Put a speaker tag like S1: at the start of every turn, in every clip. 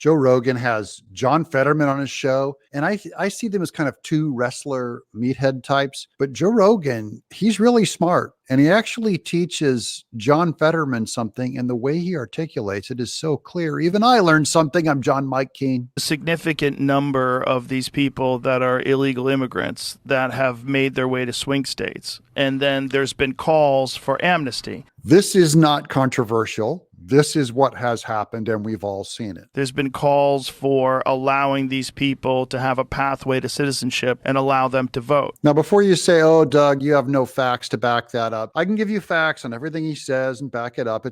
S1: Joe Rogan has John Fetterman on his show. And I see them as kind of two wrestler meathead types. But Joe Rogan, he's really smart. And he actually teaches John Fetterman something. And the way he articulates it is so clear. Even I learned something. I'm John Mike Keene.
S2: A significant number of these people that are illegal immigrants that have made their way to swing states. And then there's been calls for amnesty.
S1: This is not controversial. This is what has happened, and we've all seen it.
S2: There's been calls for allowing these people to have a pathway to citizenship and allow them to vote.
S1: Now, before you say, oh, Doug, you have no facts to back that up, I can give you facts on everything he says and back it up.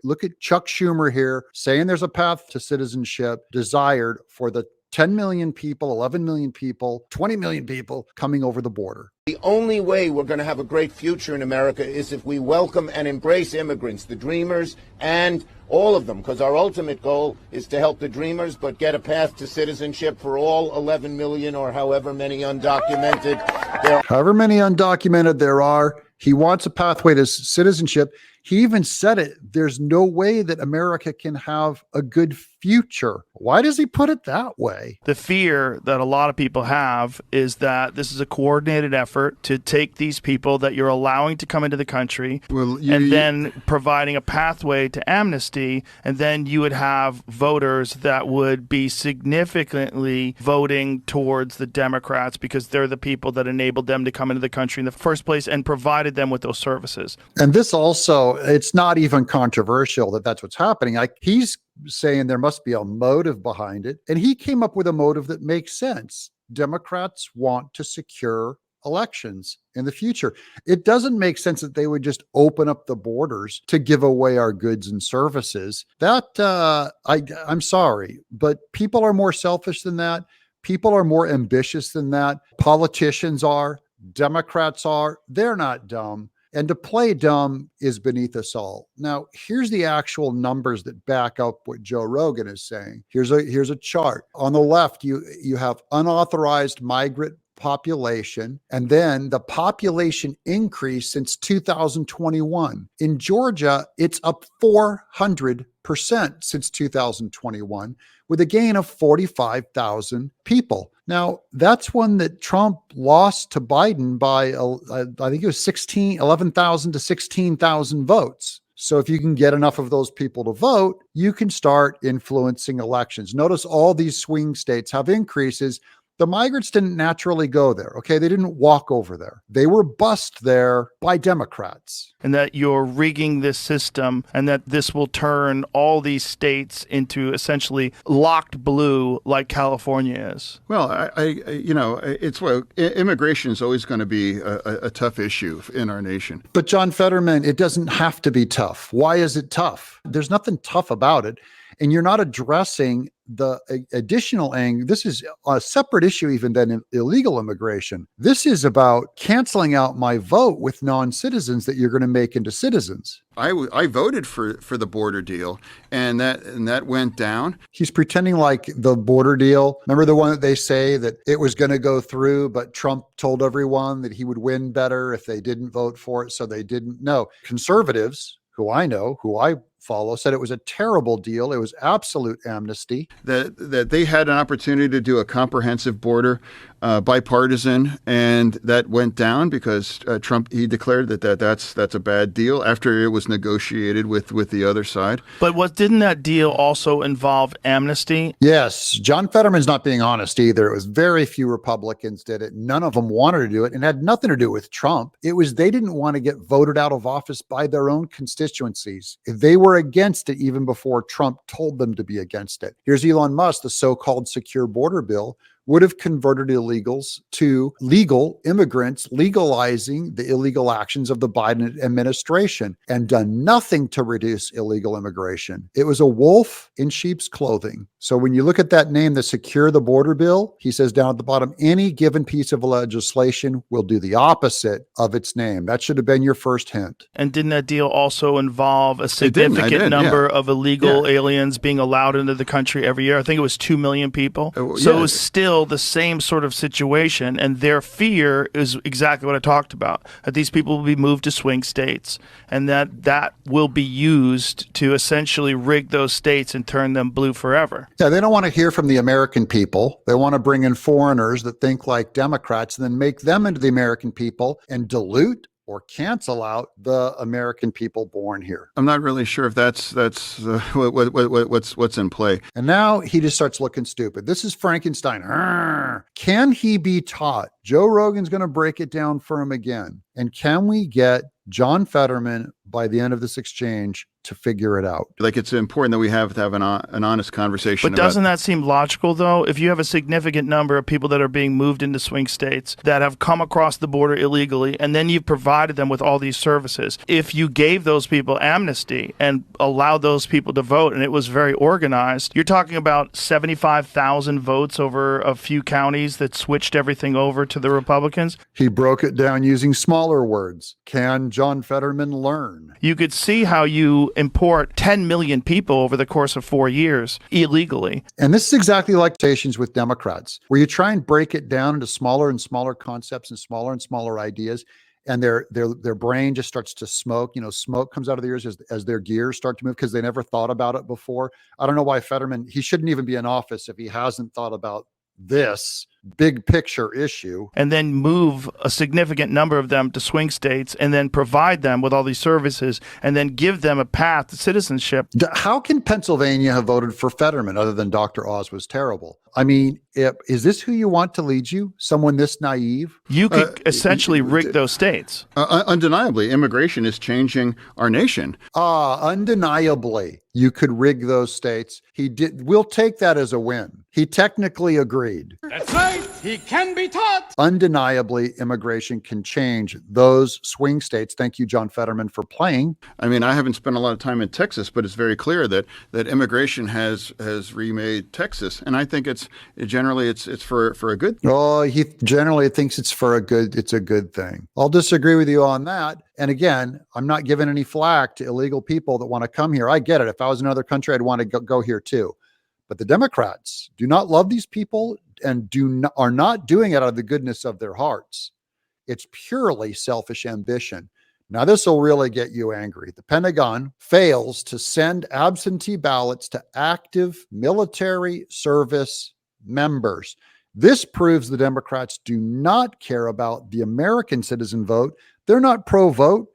S1: Look at Chuck Schumer here saying there's a path to citizenship desired for the 10 million people, 11 million people, 20 million people coming over the border.
S3: The only way we're going to have a great future in America is if we welcome and embrace immigrants, the dreamers, and all of them, because our ultimate goal is to help the dreamers, but get a path to citizenship for all 11 million or however many undocumented there are.
S1: However many undocumented there are, he wants a pathway to citizenship. He even said it. There's no way that America can have a good future. Why does he put it that way?
S2: The fear that a lot of people have is that this is a coordinated effort to take these people that you're allowing to come into the country and then providing a pathway to amnesty. And then you would have voters that would be significantly voting towards the Democrats because they're the people that enabled them to come into the country in the first place and provided them with those services.
S1: And this also, it's not even controversial that that's what's happening. He's saying there must be a motive behind it. And he came up with a motive that makes sense. Democrats want to secure elections in the future. It doesn't make sense that they would just open up the borders to give away our goods and services. I'm sorry, but people are more selfish than that. People are more ambitious than that. Politicians are, Democrats are, they're not dumb. And to play dumb is beneath us all. Now, here's the actual numbers that back up what Joe Rogan is saying. Here's a chart. On the left, you have unauthorized migrant population, and then the population increase since 2021. In Georgia, it's up 400% since 2021, with a gain of 45,000 people. Now, that's one that Trump lost to Biden by, I think it was 11,000 to 16,000 votes. So if you can get enough of those people to vote, you can start influencing elections. Notice all these swing states have increases. The migrants didn't naturally go there, okay? They didn't walk over there. They were bussed there by Democrats.
S2: And that you're rigging this system and that this will turn all these states into essentially locked blue like California is.
S4: Well, immigration is always going to be a tough issue in our nation.
S1: But John Fetterman, it doesn't have to be tough. Why is it tough? There's nothing tough about it. And you're not addressing the additional angle. This is a separate issue even than illegal immigration. This is about canceling out my vote with non-citizens that you're going to make into citizens.
S4: I voted for the border deal, and that went down.
S1: He's pretending like the border deal. Remember the one that they say that it was going to go through, but Trump told everyone that he would win better if they didn't vote for it, so they didn't. No, conservatives, who I follow, said it was a terrible deal. It was absolute amnesty.
S4: That they had an opportunity to do a comprehensive border, bipartisan, and that went down because Trump, he declared that's a bad deal after it was negotiated with the other side.
S2: But didn't that deal also involve amnesty?
S1: Yes. John Fetterman's not being honest either. It was very few Republicans did it. None of them wanted to do it, and had nothing to do with Trump. It was they didn't want to get voted out of office by their own constituencies. They were against it even before Trump told them to be against it. Here's Elon Musk, the so-called secure border bill would have converted illegals to legal immigrants, legalizing the illegal actions of the Biden administration, and done nothing to reduce illegal immigration. It was a wolf in sheep's clothing. So when you look at that name, the Secure the Border Bill, he says down at the bottom, any given piece of legislation will do the opposite of its name. That should have been your first hint.
S2: And didn't that deal also involve a significant number of illegal aliens being allowed into the country every year? I think it was 2 million people. So it was still still the same sort of situation, and their fear is exactly what I talked about, that these people will be moved to swing states, and that will be used to essentially rig those states and turn them blue forever.
S1: Yeah, they don't want to hear from the American people. They want to bring in foreigners that think like Democrats and then make them into the American people and dilute or cancel out the American people born here.
S4: I'm not really sure if that's what's in play.
S1: And now he just starts looking stupid. This is Frankenstein. Arrgh. Can he be taught? Joe Rogan's going to break it down for him again. And can we get John Fetterman by the end of this exchange to figure it out?
S4: Like, it's important that we have to have an honest conversation.
S2: But doesn't that seem logical, though? If you have a significant number of people that are being moved into swing states that have come across the border illegally, and then you've provided them with all these services, if you gave those people amnesty and allowed those people to vote, and it was very organized, you're talking about 75,000 votes over a few counties that switched everything over to the Republicans.
S1: He broke it down using smaller words. Can John Fetterman learn?
S2: You could see how you import 10 million people over the course of 4 years illegally.
S1: And this is exactly like stations with Democrats, where you try and break it down into smaller and smaller concepts and smaller ideas, and their brain just starts to smoke. You know, smoke comes out of their ears as their gears start to move because they never thought about it before. I don't know why Fetterman, he shouldn't even be in office if he hasn't thought about this big picture issue.
S2: And then move a significant number of them to swing states and then provide them with all these services and then give them a path to citizenship.
S1: How can Pennsylvania have voted for Fetterman other than Dr. Oz was terrible? I mean, is this who you want to lead you? Someone this naive?
S2: You could essentially rig those states.
S4: Undeniably, immigration is changing our nation.
S1: Undeniably, you could rig those states. He did. We'll take that as a win. He technically agreed.
S5: That's right. He can be taught.
S1: Undeniably, immigration can change those swing states. Thank you, John Fetterman, for playing.
S4: I mean, I haven't spent a lot of time in Texas, but it's very clear that immigration has remade Texas, and I think it's for a good thing.
S1: Oh, he generally thinks it's a good thing. I'll disagree with you on that. And again, I'm not giving any flack to illegal people that want to come here. I get it. If I was in another country, I'd want to go here too. But the Democrats do not love these people and are not doing it out of the goodness of their hearts. It's purely selfish ambition. Now, this will really get you angry. The Pentagon fails to send absentee ballots to active military service members. This proves the Democrats do not care about the American citizen vote. They're not pro-vote.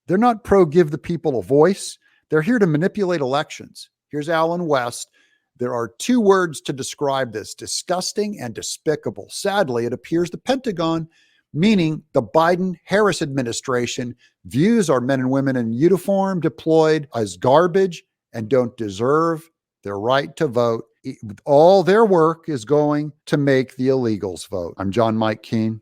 S1: They're not pro-give the people a voice. They're here to manipulate elections. Here's Alan West. There are two words to describe this: disgusting and despicable. Sadly, it appears the Pentagon, meaning the Biden-Harris administration, views our men and women in uniform deployed as garbage and don't deserve their right to vote. All their work is going to make the illegals vote. I'm John Mike Keene.